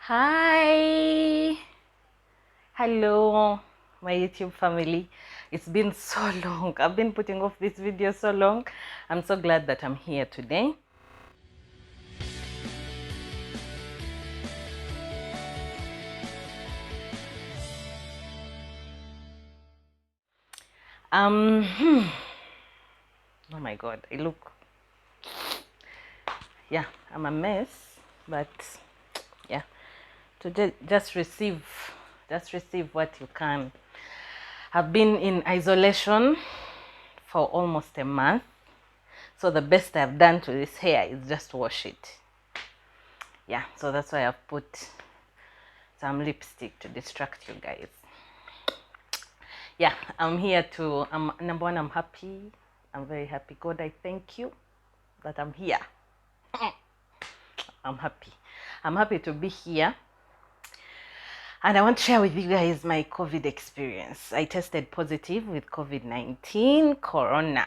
Hi, hello, my YouTube family. It's been so long. I've been putting off this video so long. I'm so glad that I'm here today. Um, oh my God, I look, yeah, I'm a mess, but yeah, to just receive what you can. I've been in isolation for almost a month. So the best I've done to this hair is just wash it. Yeah, so that's why I've put some lipstick to distract you guys. Yeah, I'm here to, number one, I'm happy. I'm very happy. God, I thank you that I'm here. I'm happy. I'm happy to be here. And I want to share with you guys my COVID experience. I tested positive with COVID-19, Corona.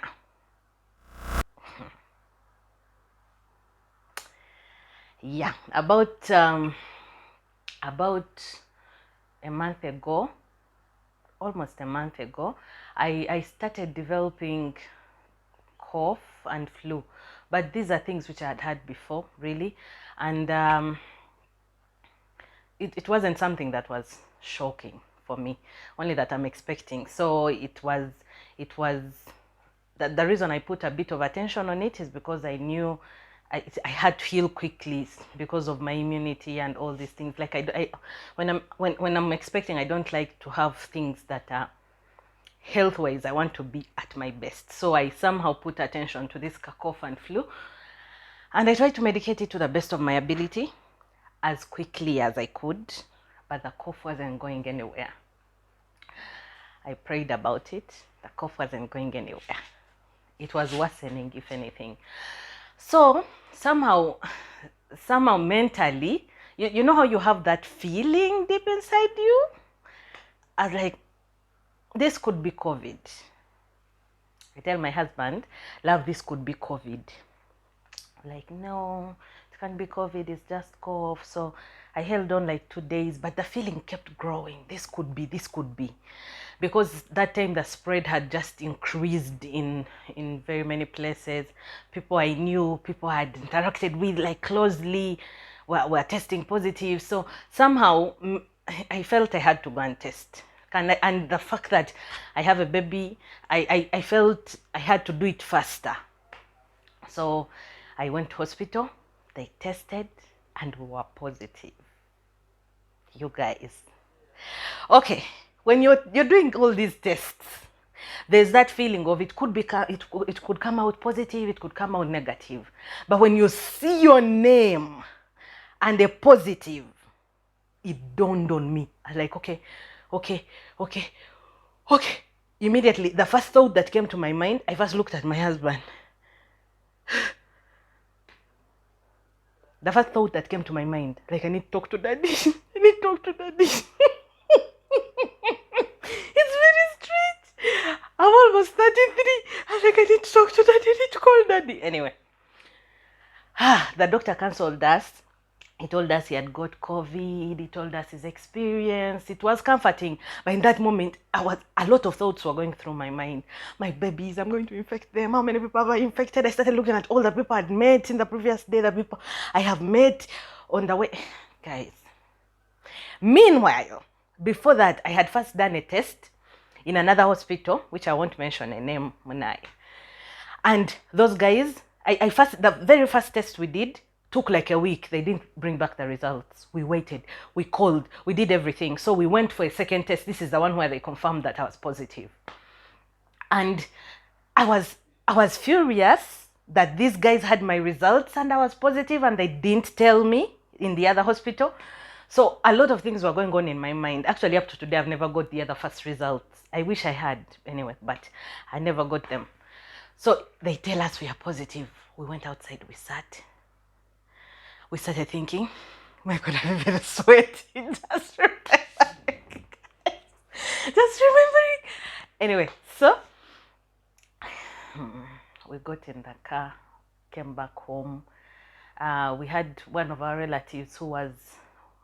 Yeah, about a month ago, almost a month ago, I started developing cough and flu, but these are things which I had had before, really, and it wasn't something that was shocking for me, only that I'm expecting. So it was the reason I put a bit of attention on it is because I knew I had to heal quickly because of my immunity and all these things. Like when I'm expecting, I don't like to have things that are health wise. I want to be at my best, so I somehow put attention to this cough and flu, and I tried to medicate it to the best of my ability as quickly as I could, but the cough wasn't going anywhere. I prayed about it. The cough wasn't going anywhere. It was worsening, if anything. So somehow mentally, you know how you have that feeling deep inside you? I was like, this could be COVID. I tell my husband, love, this could be COVID. Like, no, it can't be COVID, it's just cough. So I held on like 2 days, but the feeling kept growing. This could be. Because that time the spread had just increased in very many places. People I knew, people I had interacted with like closely were testing positive. So somehow I felt I had to go and test. And the fact that I have a baby, I felt I had to do it faster. So I went to hospital, they tested, and we were positive. You guys. Okay, when you're doing all these tests, there's that feeling of it could come out positive, it could come out negative. But when you see your name and a positive, it dawned on me. I was like, okay, okay, okay. Immediately, the first thought that came to my mind, I first looked at my husband. The first thought that came to my mind, like, I need to talk to daddy. I need to talk to daddy. It's very strange. I'm almost 33. I'm like, I need to talk to daddy. I need to call daddy. Anyway, the doctor cancelled us. He told us he had got COVID. He told us his experience. It was comforting. But in that moment, a lot of thoughts were going through my mind. My babies, I'm going to infect them. How many people have I infected? I started looking at all the people I'd met in the previous day, the people I have met on the way. Guys. Meanwhile, before that, I had first done a test in another hospital, which I won't mention a name, Munai. And those guys, the very first test we did took like a week. They didn't bring back the results. We waited, we called, we did everything. So we went for a second test. This is the one where they confirmed that I was positive. And I was furious that these guys had my results and I was positive and they didn't tell me in the other hospital. So a lot of things were going on in my mind. Actually, up to today, I've never got the other first results. I wish I had anyway, but I never got them. So they tell us we are positive. We went outside, we sat. We started thinking, my God, I'm very sweaty. Just remembering. Anyway, so we got in the car, came back home. We had one of our relatives who was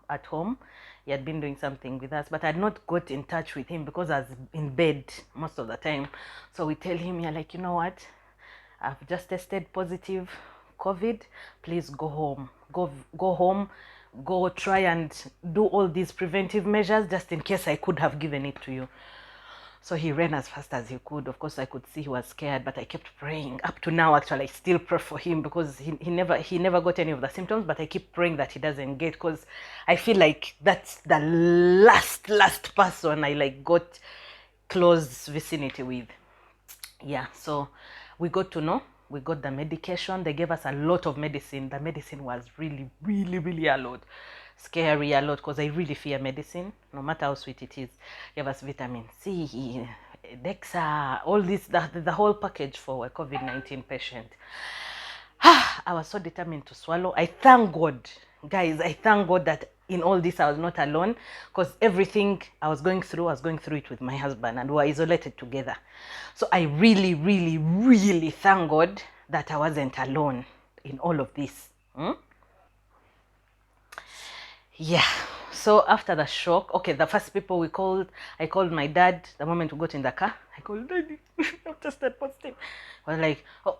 at home. He had been doing something with us, but I had not got in touch with him because I was in bed most of the time. So we tell him, yeah, like, you know what? I've just tested positive COVID. Please go home. Go home. Go try and do all these preventive measures just in case I could have given it to you. So he ran as fast as he could. Of course, I could see he was scared, but I kept praying. Up to now, actually, I still pray for him because he never got any of the symptoms, but I keep praying that he doesn't get, because I feel like that's the last person I like got close vicinity with. Yeah, so we got to know. We got the medication. They gave us a lot of medicine. The medicine was really a lot. Scary a lot, because I really fear medicine, no matter how sweet it is. Gave us vitamin C, Dexa, all this, the whole package for a COVID-19 patient. I was so determined to swallow. I thank God, guys, I thank God that in all this I was not alone, because everything I was going through it with my husband, and we were isolated together. So I really thank God that I wasn't alone in all of this. Yeah. So after the shock, okay, the first people I called my dad. The moment we got in the car, I called, Daddy, I've tested positive. I was like, oh,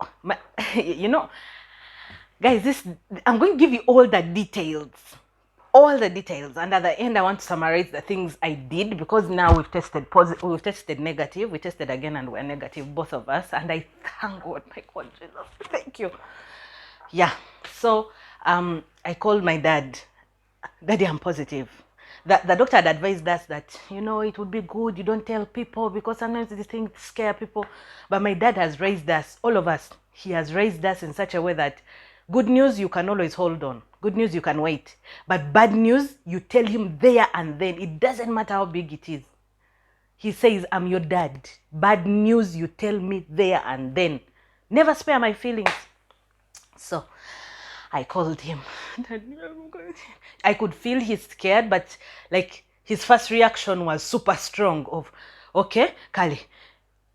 you know, guys, I'm going to give you all the details. And at the end I want to summarize the things I did, because now we've tested positive, we've tested negative, we tested again and we're negative, both of us, and I thank God. My God, Jesus, thank you. Yeah. So I called my dad. Daddy, I'm positive. The doctor had advised us that, it would be good you don't tell people, because sometimes these things scare people. But my dad has raised us, all of us, he has raised us in such a way that good news you can always hold on. Good news you can wait. But bad news, you tell him there and then. It doesn't matter how big it is. He says, I'm your dad. Bad news, you tell me there and then. Never spare my feelings. So I called him. I could feel he's scared, but like his first reaction was super strong of, okay, Kali,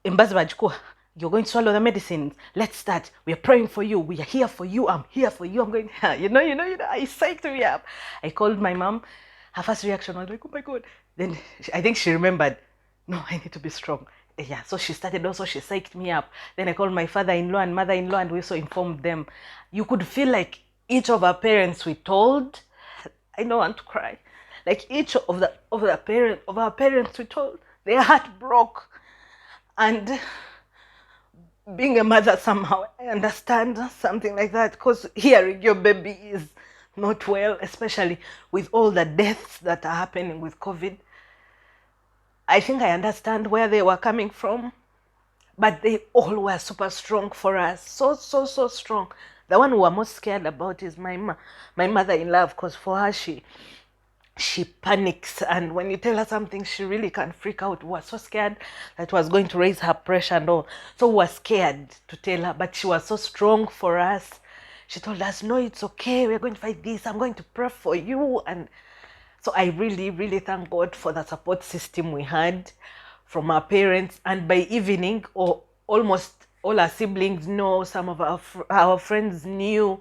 you're going to swallow the medicine. Let's start. We are praying for you. We are here for you. I'm here for you. I'm going, you know, I psyched me up. I called my mom. Her first reaction was like, oh my God. Then I think she remembered, no, I need to be strong. Yeah, so she started also, she psyched me up. Then I called my father-in-law and mother-in-law, and we also informed them. You could feel like each of our parents we told, I don't want to cry. Like each of our parents we told, their heart broke. And being a mother, somehow I understand something like that, because hearing your baby is not well, especially with all the deaths that are happening with COVID, I think I understand where they were coming from. But they all were super strong for us. So strong. The one we were most scared about is my mother-in-law, because for her, she panics, and when you tell her something, she really can freak out. We were so scared that it was going to raise her pressure and all. So we were scared to tell her, but she was so strong for us. She told us, no, it's okay. We're going to fight this. I'm going to pray for you. And so I really thank God for the support system we had from our parents. And by evening, or almost all our siblings know, some of our friends knew.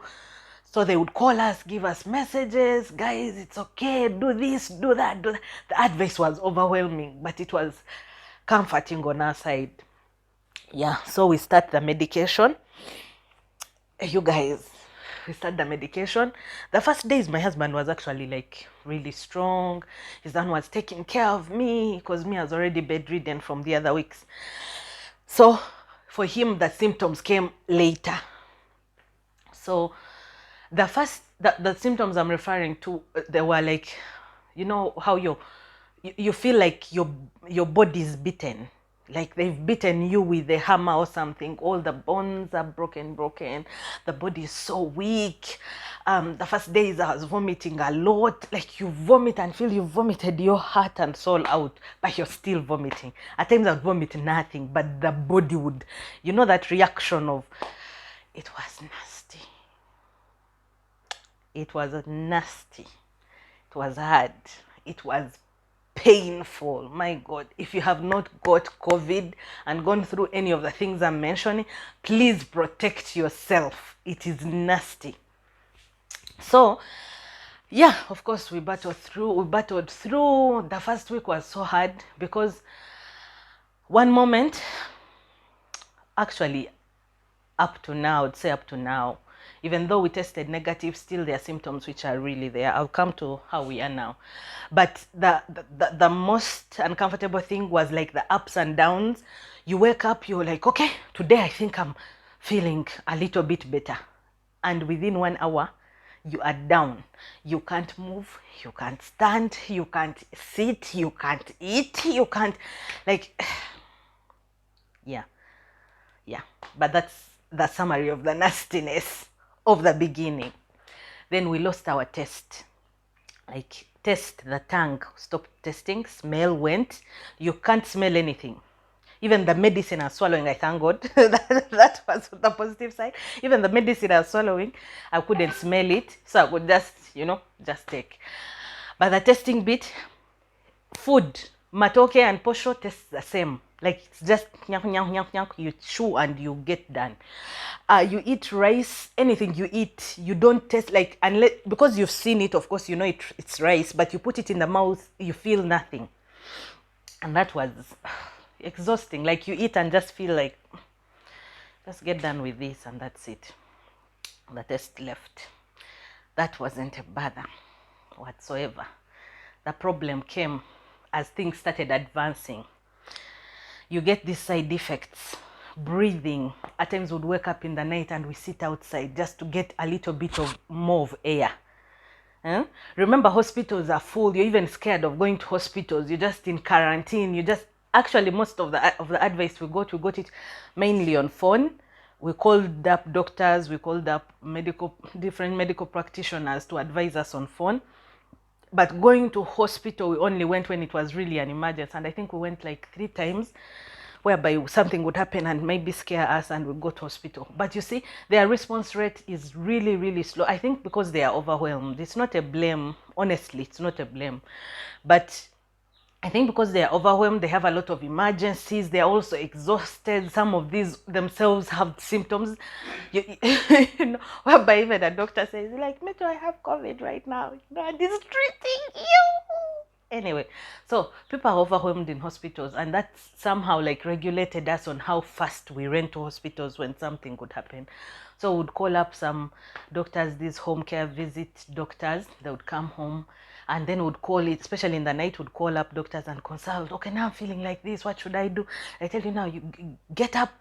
So they would call us, give us messages, guys, it's okay, do this, do that, do that. The advice was overwhelming, but it was comforting on our side. Yeah, so we start the medication. You guys, we start the medication. The first days, my husband was actually like really strong. His son was taking care of me, because me was already bedridden from the other weeks. So for him, the symptoms came later. So the symptoms I'm referring to, they were like, you know how you feel like your body is beaten, like they've beaten you with a hammer or something. All the bones are broken. The body is so weak. The first days I was vomiting a lot. Like you vomit and feel you vomited your heart and soul out, but you're still vomiting. At times I would vomit nothing, but the body would, that reaction of, it was nasty. It was nasty. It was hard. It was painful. My God, if you have not got COVID and gone through any of the things I'm mentioning, please protect yourself. It is nasty. So Yeah, of course, we battled through. We battled through. The first week was so hard because one moment, actually, up to now, I'd say up to now, even though we tested negative, still there are symptoms which are really there. I'll come to how we are now. But the most uncomfortable thing was like the ups and downs. You wake up, you're like, okay, today I think I'm feeling a little bit better. And within 1 hour, you are down. You can't move, you can't stand, you can't sit, you can't eat, you can't, like, yeah, yeah. But that's the summary of the nastiness of the beginning. Then we lost our taste. Like, test, the tongue stopped tasting, smell went. You can't smell anything. Even the medicine I was swallowing, I thank God. that was the positive side. Even the medicine I was swallowing, I couldn't smell it. So I could just, just take. But the tasting bit, food, matoke and posho tastes the same. Like, it's just nyak, nyak, nyak, nyak. You chew and you get done. You eat rice, anything you eat, you don't taste like, unless, because you've seen it, of course, you know it's rice, but you put it in the mouth, you feel nothing. And that was exhausting. Like, you eat and just feel like, just get done with this and that's it. The taste left. That wasn't a bother whatsoever. The problem came as things started advancing. You get these side effects. Breathing. At times we'd wake up in the night and we sit outside just to get a little bit of more of air. Remember, hospitals are full. You're even scared of going to hospitals. You're just in quarantine. You just, actually, most of the advice we got it mainly on phone. We called up doctors, we called up different medical practitioners to advise us on phone. But going to hospital, we only went when it was really an emergency. And I think we went like 3 times, whereby something would happen and maybe scare us and we'd go to hospital. But you see, their response rate is really, really slow. I think because they are overwhelmed. It's not a blame. Honestly, it's not a blame. But I think because they are overwhelmed, they have a lot of emergencies. They are also exhausted. Some of these themselves have symptoms, whereby even a doctor says, like, Metro, I have COVID right now, and he's treating you. Anyway, so people are overwhelmed in hospitals, and that somehow like regulated us on how fast we ran to hospitals when something could happen. So we'd call up some doctors, these home care visit doctors. They would come home, and then would call it, especially in the night, would call up doctors and consult. Okay, now I'm feeling like this. What should I do? I tell you now, you get up,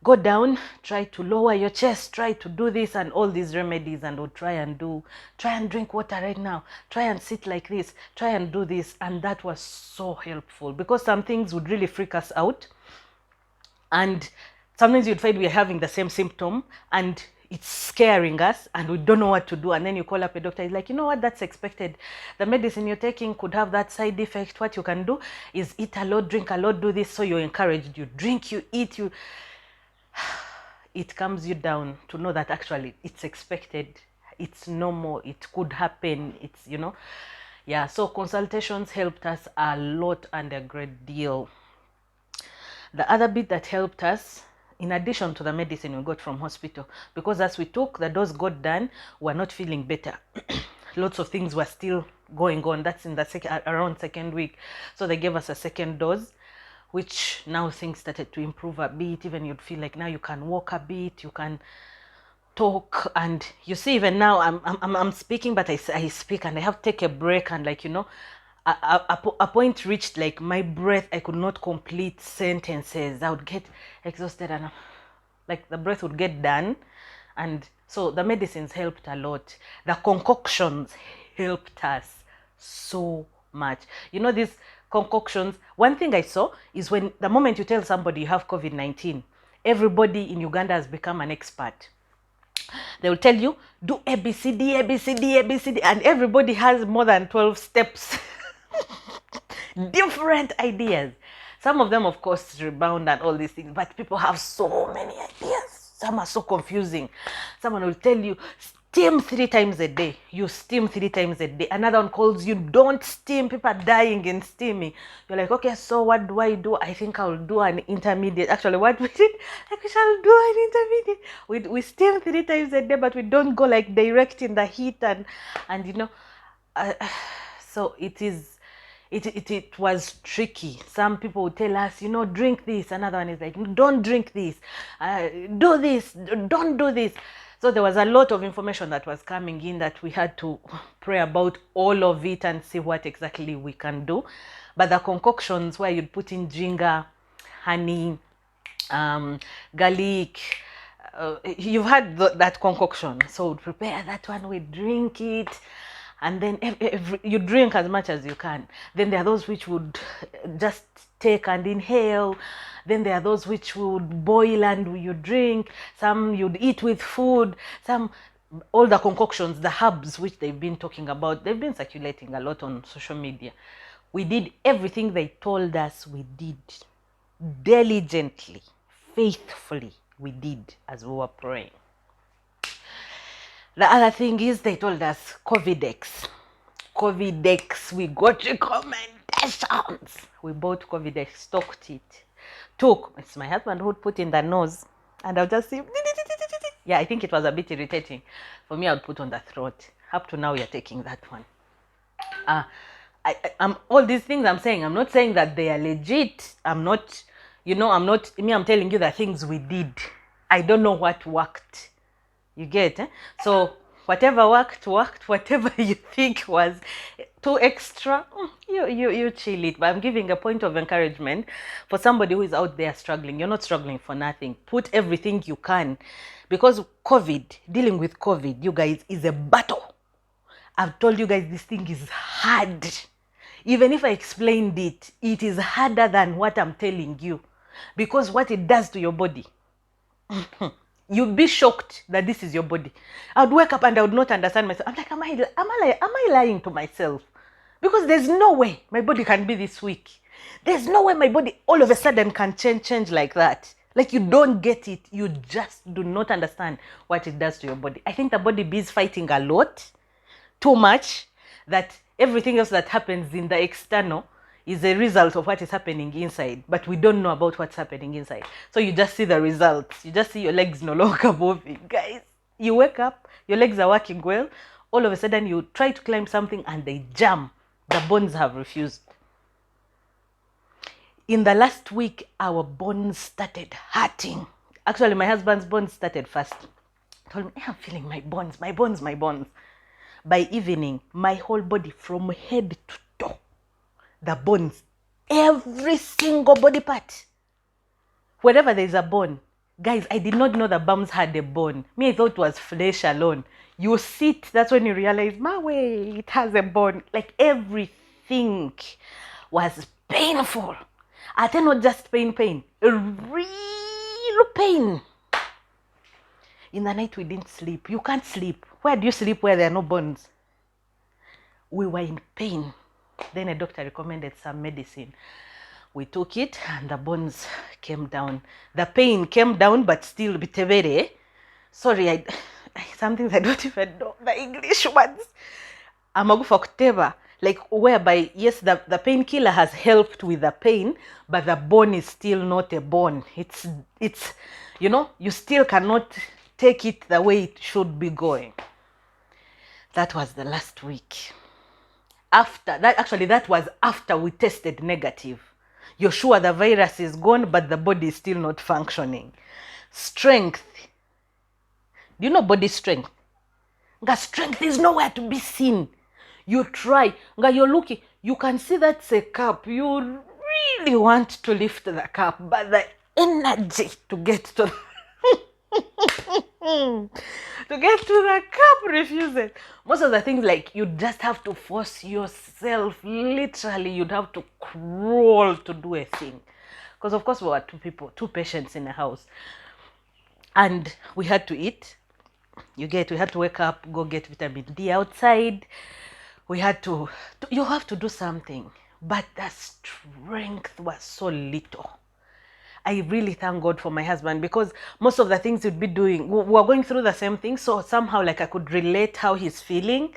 go down, try to lower your chest, try to do this and all these remedies, and would try and drink water right now, try and sit like this, try and do this. And that was so helpful, because some things would really freak us out. And sometimes you'd find we're having the same symptom and it's scaring us and we don't know what to do. And then you call up a doctor, he's like, you know what, that's expected. The medicine you're taking could have that side effect. What you can do is eat a lot, drink a lot, do this. So you're encouraged. You drink, you eat, it calms you down to know that actually it's expected, it's normal, it could happen, it's, yeah. So consultations helped us a lot and a great deal. The other bit that helped us, in addition to the medicine we got from hospital, because as we took, the dose got done, we're not feeling better. Lots of things were still going on. That's in the around second week. So they gave us a second dose, which now things started to improve a bit. Even you'd feel like now you can walk a bit, you can talk, and you see, even now I'm speaking, but I speak and I have to take a break, and like, a point reached, like my breath, I could not complete sentences. I would get exhausted and like the breath would get done. And so the medicines helped a lot. The concoctions helped us so much. These concoctions, one thing I saw is when the moment you tell somebody you have COVID-19, everybody in Uganda has become an expert. They will tell you, do ABCD, ABCD, ABCD, and everybody has more than 12 steps. Different ideas. Some of them, of course, rebound and all these things, but people have so many ideas. Some are so confusing. Someone will tell you, steam 3 times a day. You steam 3 times a day. Another one calls you, don't steam. People are dying in steaming. You're like, okay, so what do I do? I think I'll do an intermediate. Actually, what we did, like, we shall do an intermediate. We steam 3 times a day, but we don't go like direct in the heat and So it was tricky. Some people would tell us, drink this. Another one is like, don't drink this. Do this. Don't do this. So there was a lot of information that was coming in that we had to pray about all of it and see what exactly we can do. But the concoctions where you'd put in ginger, honey, garlic, you've had that concoction. So we'd prepare that one, we drink it, and then you drink as much as you can. Then there are those which would just take and inhale. Then there are those which would boil and you drink. Some you'd eat with food. Some, all the concoctions, the herbs which they've been talking about, they've been circulating a lot on social media. We did everything they told us we did. Diligently, faithfully, we did as we were praying. The other thing is they told us Covidex. We got recommendations. We bought Covidex, stocked it. It's my husband who would put in the nose, and I'll just see. Yeah, I think it was a bit irritating. For me, I would put on the throat. Up to now, you're taking that one. I'm all these things I'm saying, I'm not saying that they are legit. I'm telling you the things we did. I don't know what worked. You get, eh? So whatever worked. Whatever you think was too extra, you chill it. But I'm giving a point of encouragement for somebody who is out there struggling. You're not struggling for nothing. Put everything you can, because dealing with COVID, you guys, is a battle. I've told you guys this thing is hard. Even if I explained it, it is harder than what I'm telling you, because what it does to your body, you'd be shocked that this is your body. I would wake up and I would not understand myself. I'm like, am I lying to myself? Because there's no way my body can be this weak. There's no way my body all of a sudden can change like that. Like, you don't get it. You just do not understand what it does to your body. I think the body is fighting a lot, too much, that everything else that happens in the external is a result of what is happening inside, but we don't know about what's happening inside. So you just see the results. You just see your legs no longer moving. Guys, you wake up, your legs are working well, all of a sudden you try to climb something and they jam. The bones have refused. In the last week, our bones started hurting. Actually, my husband's bones started first. He told me, I'm feeling my bones. By evening, my whole body from head to toe, the bones, every single body part, wherever there's a bone. Guys, I did not know the bums had a bone. Me, I thought it was flesh alone. You sit, that's when you realize, my way, it has a bone. Like, everything was painful. I tell not just pain, a real pain. In the night, we didn't sleep. You can't sleep. Where do you sleep where there are no bones? We were in pain. Then a doctor recommended some medicine. We took it and the bones came down. The pain came down, but still bitevere. Sorry, some things I don't even know the English words. Amagufa kuteba. Like, whereby, yes, the painkiller has helped with the pain, but the bone is still not a bone. It's you still cannot take it the way it should be going. That was the last week. After that, actually, that was after we tested negative. You're sure the virus is gone, but the body is still not functioning. Strength. Do you know body strength? Strength is nowhere to be seen. You try. You're looking. You can see that's a cup. You really want to lift the cup, but the energy to get to the cup refuses. Most of the things, like, you just have to force yourself. Literally, you'd have to crawl to do a thing. Because, of course, we were two patients in the house. And we had to eat. We had to wake up, go get vitamin D outside. You have to do something. But the strength was so little. I really thank God for my husband, because most of the things we'd be doing, we were going through the same thing. So somehow, like, I could relate how he's feeling.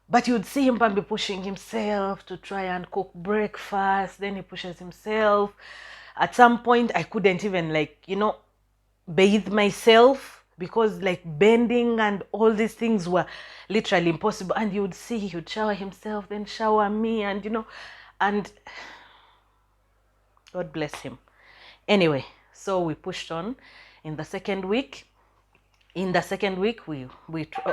But you'd see him be pushing himself to try and cook breakfast. Then he pushes himself. At some point, I couldn't even, bathe myself. because like bending and all these things were literally impossible. And you would see he would shower himself, then shower me, and and God bless him. Anyway, so we pushed on. In the second week, we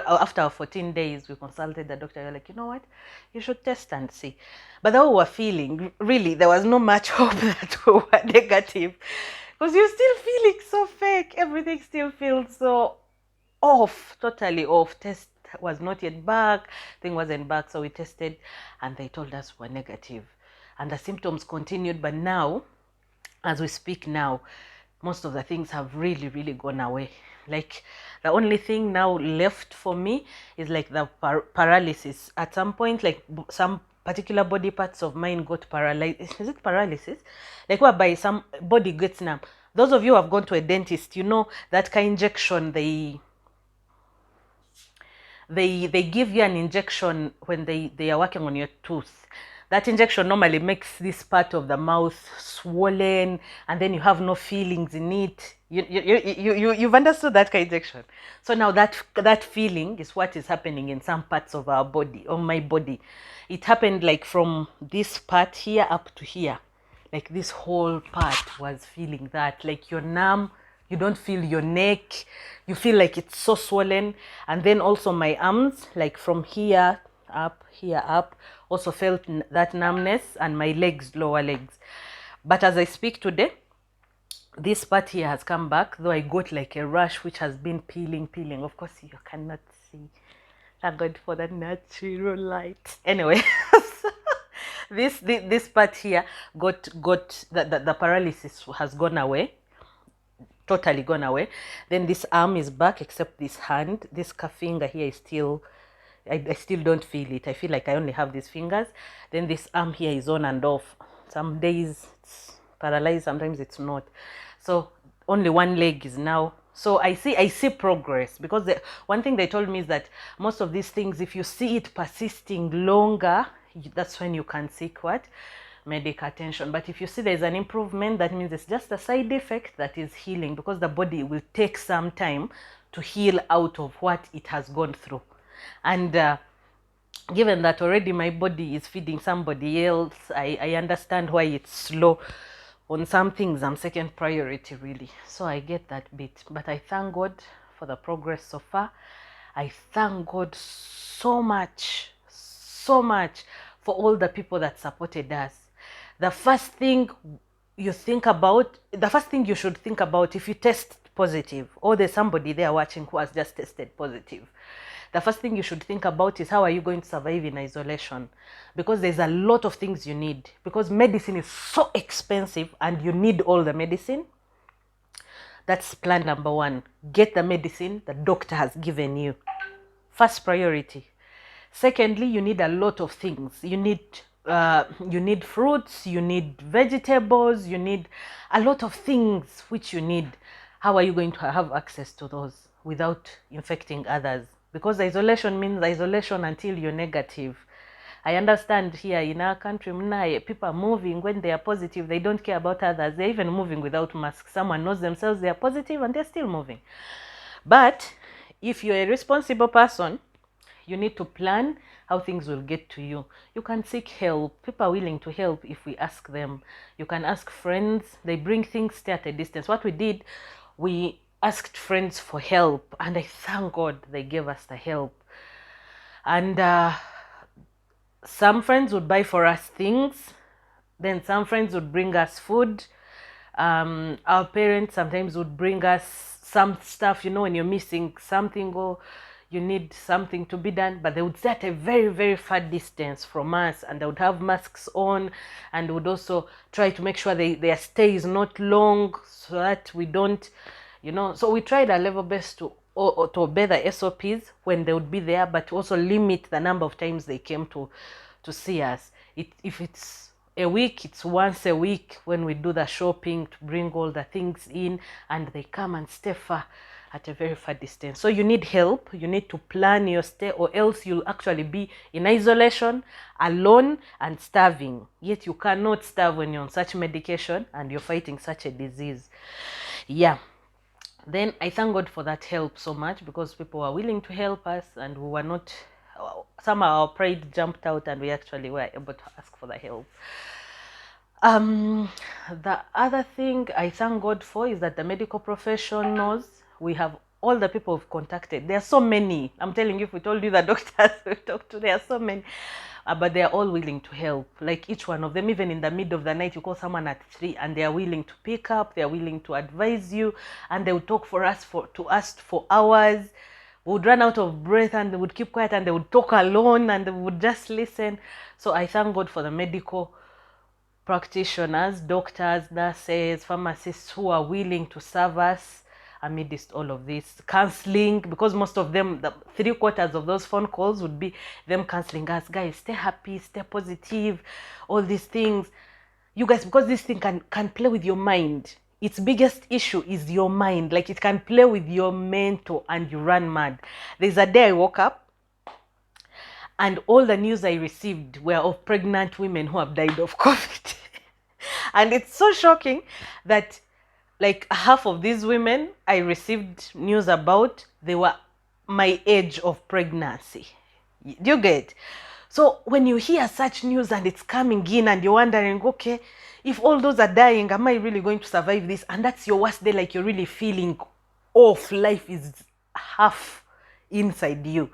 after 14 days, we consulted the doctor. We were like, you know what, you should test and see. But though we were feeling, really, there was no much hope that we were negative, because you're still feeling so fake. Everything still feels so off, totally off. Test was not yet back, thing wasn't back, so we tested, and they told us we're negative, and the symptoms continued. But now, as we speak now, most of the things have really, really gone away. Like, the only thing now left for me is like the paralysis. At some point, like some particular body parts of mine got paralyzed. Is it paralysis? Like whereby some body gets numb. Those of you who have gone to a dentist, you know that kind of injection they give you an injection when they are working on your tooth. That injection normally makes this part of the mouth swollen, and then you have no feelings in it. You've understood that kind of injection. So now that feeling is what is happening in some parts of our body, of my body. It happened like from this part here up to here. Like this whole part was feeling that. Like you're numb, you don't feel your neck, you feel like it's so swollen. And then also my arms, like from here up, also felt that numbness, and my legs, lower legs. But as I speak today, this part here has come back, though I got like a rash which has been peeling. Of course, you cannot see. Thank God for the natural light. Anyway, this part here got the paralysis has gone away, totally gone away. Then this arm is back, except this hand, this finger here is still, I still don't feel it. I feel like I only have these fingers. Then this arm here is on and off. Some days it's paralyzed, sometimes it's not. So only one leg is now. So I see progress, because one thing they told me is that most of these things, if you see it persisting longer, that's when you can seek what? Medical attention. But if you see there's an improvement, that means it's just a side effect that is healing, because the body will take some time to heal out of what it has gone through. And given that already my body is feeding somebody else, I understand why it's slow. On some things, I'm second priority, really. So I get that bit. But I thank God for the progress so far. I thank God so much for all the people that supported us. The first thing you should think about if you test positive, or there's somebody there watching who has just tested positive, the first thing you should think about is how are you going to survive in isolation, because there's a lot of things you need, because medicine is so expensive and you need all the medicine. That's plan number one. Get the medicine the doctor has given you. First priority. Secondly, you need a lot of things. You need fruits, you need vegetables, you need a lot of things which you need. How are you going to have access to those without infecting others? Because isolation means isolation until you're negative. I understand here in our country, people are moving when they are positive. They don't care about others. They're even moving without masks. Someone knows themselves they are positive and they're still moving. But if you're a responsible person, you need to plan how things will get to you. You can seek help. People are willing to help if we ask them. You can ask friends. They bring things, stay at a distance. What we did, we asked friends for help, and I thank God they gave us the help. And some friends would buy for us things. Then some friends would bring us food. Our parents sometimes would bring us some stuff, when you're missing something or you need something to be done, but they would stay at a very, very far distance from us, and they would have masks on, and would also try to make sure their stay is not long, so that we don't, so we tried our level best to obey the SOPs when they would be there, but also limit the number of times they came to see us. If it's a week, it's once a week when we do the shopping to bring all the things in, and they come and stay far at a very far distance. So you need help. You need to plan your stay, or else you'll actually be in isolation, alone, and starving. Yet you cannot starve when you're on such medication and you're fighting such a disease. Yeah. Then I thank God for that help so much, because people were willing to help us, and we were not, somehow our pride jumped out and we actually were able to ask for the help. The other thing I thank God for is that the medical professionals, we have all the people we've contacted. There are so many. I'm telling you, if we told you the doctors we've talked to, there are so many. But they are all willing to help. Like each one of them, even in the middle of the night, you call someone at 3 and they are willing to pick up, they are willing to advise you, and they will talk for us for hours. We would run out of breath and they would keep quiet and they would talk alone and they would just listen. So I thank God for the medical practitioners, doctors, nurses, pharmacists who are willing to serve us amidst all of this. Counseling, because most of them, the 3/4 of those phone calls would be them counseling us. Guys, stay happy, stay positive, all these things. You guys, because this thing can play with your mind. Its biggest issue is your mind. Like, it can play with your mental and you run mad. There's a day I woke up and all the news I received were of pregnant women who have died of COVID. And it's so shocking that like half of these women I received news about, they were my age of pregnancy. Do you get? So when you hear such news and it's coming in and you're wondering, okay, if all those are dying, am I really going to survive this? And that's your worst day, like you're really feeling off. Life is half inside you.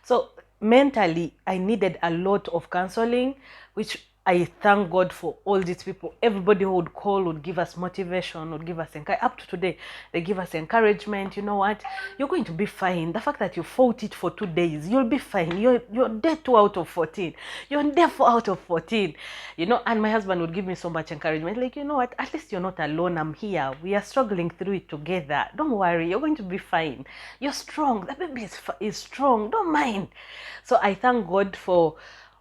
So mentally, I needed a lot of counseling, which I thank God for all these people. Everybody who would call would give us motivation, would give us encouragement. Up to today, they give us encouragement. You know what? You're going to be fine. The fact that you fought it for 2 days, you'll be fine. You're day 2 out of 14. You're day 4 out of 14. You know, and my husband would give me so much encouragement. Like, you know what? At least you're not alone. I'm here. We are struggling through it together. Don't worry. You're going to be fine. You're strong. The baby is strong. Don't mind. So I thank God for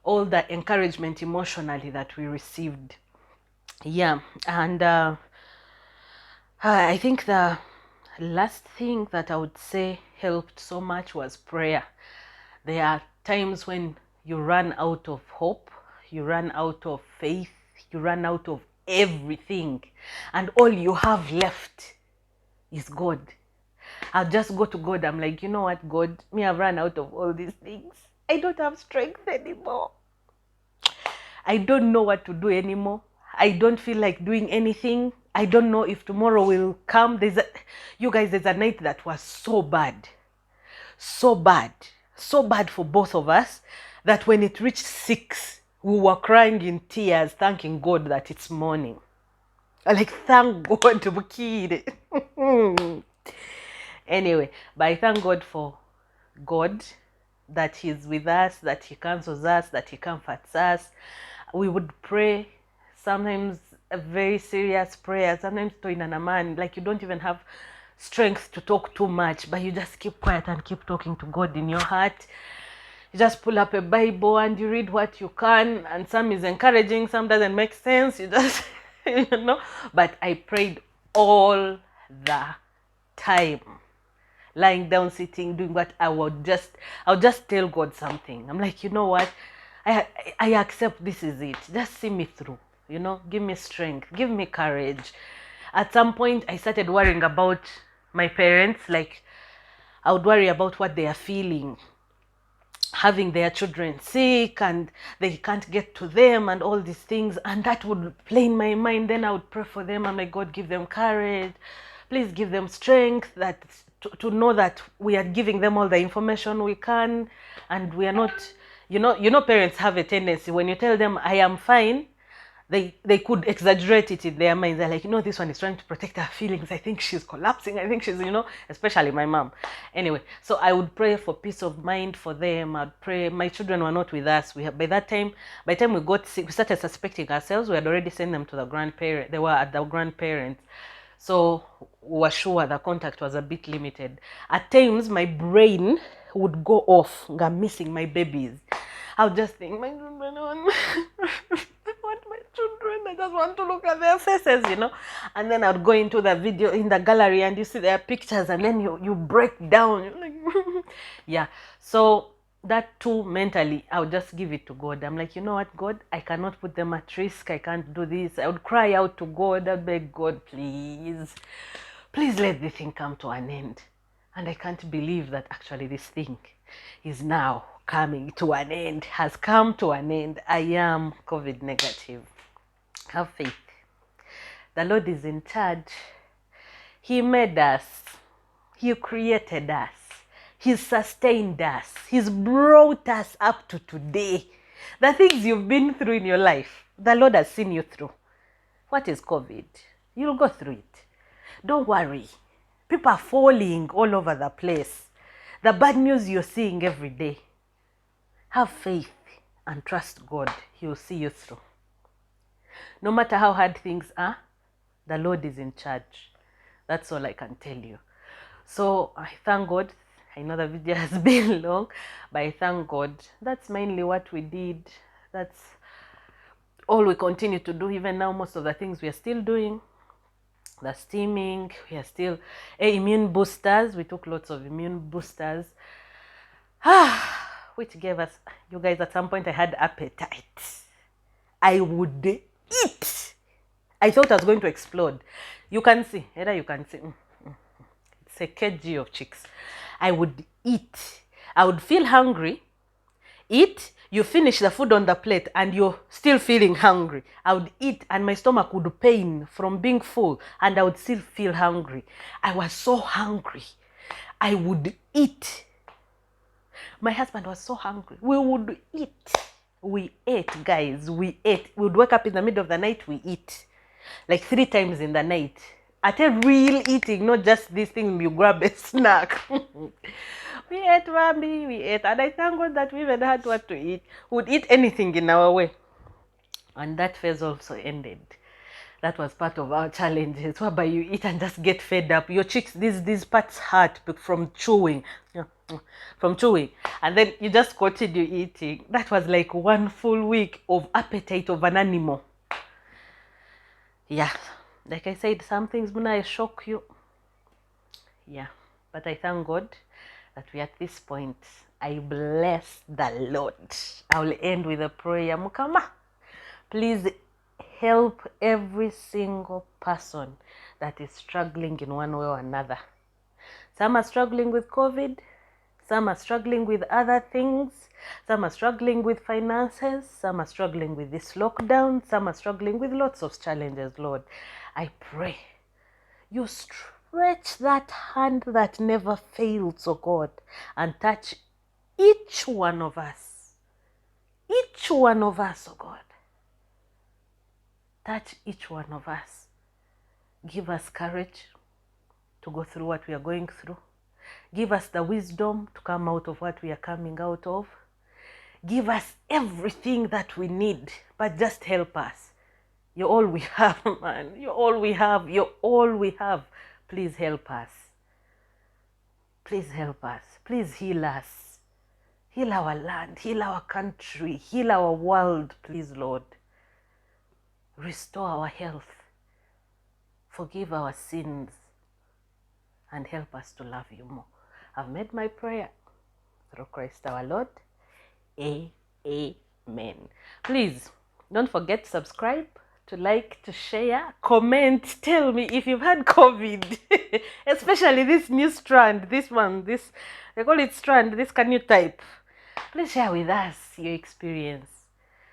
all the encouragement emotionally that we received. Yeah. And I think the last thing that I would say helped so much was prayer. There are times when you run out of hope, you run out of faith, you run out of everything, and all you have left is God. I'll just go to God. I'm like, you know what, God, me, I've run out of all these things. I don't have strength anymore. I don't know what to do anymore. I don't feel like doing anything. I don't know if tomorrow will come. You guys, there's a night that was so bad. So bad. So bad for both of us that when it reached 6, we were crying in tears, thanking God that it's morning. Like, thank God to be kid. Anyway, but I thank God for God, that He's with us, that He counsels us, that He comforts us. We would pray, sometimes a very serious prayer, sometimes to in an aman, like you don't even have strength to talk too much, but you just keep quiet and keep talking to God in your heart. You just pull up a Bible and you read what you can, and some is encouraging, some doesn't make sense. You just, you know. But I prayed all the time, lying down, sitting, doing what I'll just tell God something. I'm like, you know what? I accept this is it. Just see me through. You know, give me strength, give me courage. At some point, I started worrying about my parents. Like, I would worry about what they are feeling, having their children sick and they can't get to them and all these things, and that would play in my mind. Then I would pray for them. I'm like, God, give them courage, please give them strength, that to know that we are giving them all the information we can, and we are not, you know parents have a tendency, when you tell them I am fine, they could exaggerate it in their minds. They're like, this one is trying to protect her feelings. I think she's collapsing. I think she's, especially my mom. Anyway, so I would pray for peace of mind for them. I'd pray. My children were not with us. By the time we got sick, we started suspecting ourselves. We had already sent them to the grandparents. They were at the grandparents. So we were sure the contact was a bit limited. At times, my brain would go off. I'm missing my babies. I'll just think, my children, I just want to look at their faces, And then I'd go into the video in the gallery and you see their pictures and then you break down. You're like, yeah. So that too, mentally, I would just give it to God. I'm like, you know what, God, I cannot put them at risk. I can't do this. I would cry out to God. I'd beg God, please Please let this thing come to an end. And I can't believe that actually this thing is now coming to an end, has come to an end. I am COVID negative. Have faith. The Lord is in charge. He made us. He created us. He's sustained us. He's brought us up to today. The things you've been through in your life, the Lord has seen you through. What is COVID? You'll go through it. Don't worry. People are falling all over the place. The bad news you're seeing every day. Have faith and trust God. He will see you through. No matter how hard things are, the Lord is in charge. That's all I can tell you. So I thank God. I know the video has been long, but I thank God. That's mainly what we did. That's all we continue to do. Even now, most of the things we are still doing. The steaming, we are still immune boosters. We took lots of immune boosters, which gave us, you guys, at some point I had appetite. I would eat. I thought I was going to explode. You can see, either you can see, it's a kg of chicks. I would eat. I would feel hungry, eat, you finish the food on the plate and you're still feeling hungry. I would eat and my stomach would pain from being full and I would still feel hungry. I was so hungry. I would eat. My husband was so hungry. We would eat. We ate, guys. We ate. We would wake up in the middle of the night, we eat. Like 3 times in the night. At a real eating, not just this thing you grab a snack. We ate, Bambi, we ate. And I thank God that we even had what to eat. We would eat anything in our way. And that phase also ended. That was part of our challenges, whereby you eat and just get fed up. Your cheeks, these parts hurt from chewing. From chewing. And then you just continue eating. That was like 1 full week of appetite of an animal. Yeah. Like I said, some things gonna shock you. Yeah. But I thank God that we're at this point. I bless the Lord. I will end with a prayer. Mukama, please help every single person that is struggling in one way or another. Some are struggling with COVID. Some are struggling with other things. Some are struggling with finances. Some are struggling with this lockdown. Some are struggling with lots of challenges, Lord. I pray you stretch that hand that never fails, oh God, and touch each one of us. Each one of us, oh God. Touch each one of us. Give us courage to go through what we are going through. Give us the wisdom to come out of what we are coming out of. Give us everything that we need, but just help us. You're all we have, man. You're all we have. You're all we have. Please help us. Please help us. Please heal us. Heal our land. Heal our country. Heal our world, please, Lord. Restore our health. Forgive our sins. And help us to love you more. I've made my prayer through Christ our Lord. Amen. Please, don't forget to subscribe, to like, to share, comment. Tell me if you've had COVID, especially this new strand, this one, this, they call it strand, this can you type. Please share with us your experience.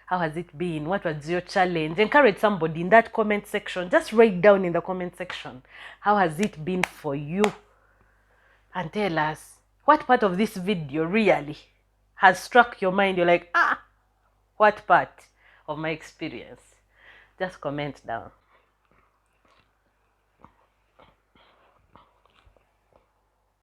How has it been? What was your challenge? Encourage somebody in that comment section. Just write down in the comment section. How has it been for you? And tell us what part of this video really has struck your mind. You're like, what part of my experience? Just comment down.